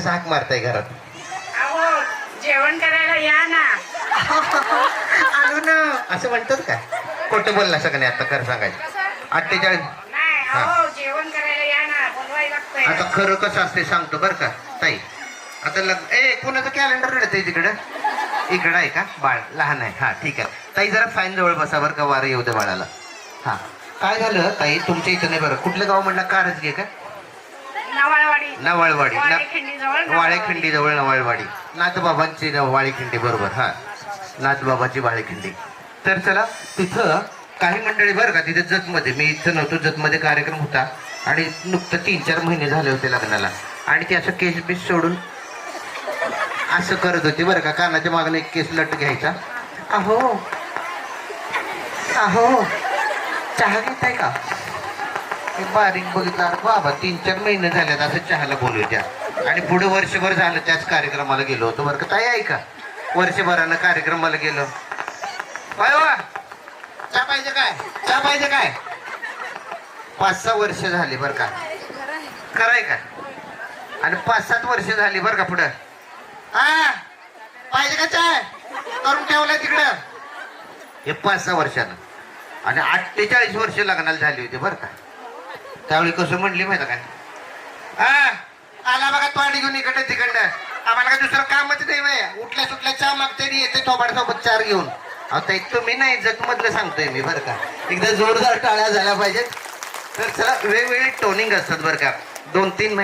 हाक मारताय घरात. अहो जेवण करायला या ना. आलो ना असं म्हणतात का? खोटं बोलला सगळ्यांनी आता खरं सांगायचं. 48 नाही अहो जेवण करायला या ना, बोलवायला लागतंय. आता खरं कसं असते सांगतो बरं का ताई. आता कोणाचं कॅलेंडर रडत आहे तिकडं? इकडं आहे का? बाळ लहान आहे. हा ठीक आहे ताई, जरा फाईन जवळ बसा बरं का, वारं येऊ दे बाळाला. हा काय झालं ताई तुमच्या इथं नाही बरं? कुठलं गाव म्हणलं? कारजगे का? नवाळवाडी. नवाळवाडी. वाळेखिंडीजवळ वाळेखिंडी जवळ नवाळवाडी. नाथबाबांची वाळेखिंडी, बरोबर. हा नाथबाबाची वाळेखिंडी. तर चला तिथं काही मंडळी बरं का, तिथे जतमध्ये, मी इथं नव्हतो, जतमध्ये कार्यक्रम होता आणि नुकतं 3-4 महिने झाले होते लग्नाला. आणि ते असं केस बीस सोडून असं करत होते बरं का. कानाच्या मागून एक केस लट घ्यायचा. अहो अहो चहा घेताय का? हे बारीक बघितलं, अरे बाबा 3-4 महिने झाल्यात असं चहाला बोलवत्या. आणि पुढे वर्षभर झालं त्याच कार्यक्रमाला गेलो होतो बरं का ताई. ऐका, वर्षभरानं कार्यक्रमाला गेलो. काय वा चहा पाहिजे काय? चहा पाहिजे काय? 5-6 वर्ष झाली बरं का. कराय का? आणि 5-7 वर्ष झाली बरं का पुढं. हा पाहिजे का चहा? करून ठेवलाय तिकडं. हे 5-6 वर्षानं. आणि 48 वर्ष लग्नाला झाली होती बरं का. त्यावेळी कसं म्हणली माहिती काय? हा आला बघा तोंड घेऊन इकडं तिकडं, आम्हाला काय दुसरं कामच नाही बाय. उठल्या सुटल्या चहा मागते येते थोबाडसोबत 4 घेऊन. आता एक तुम्ही नाही जतमधलं सांगतोय मी बरं का. एकदा जोरदार टाळ्या झाल्या पाहिजेत. तर चला, वेगवेगळे टोनिंग असतात बरं का. 2-3 महिने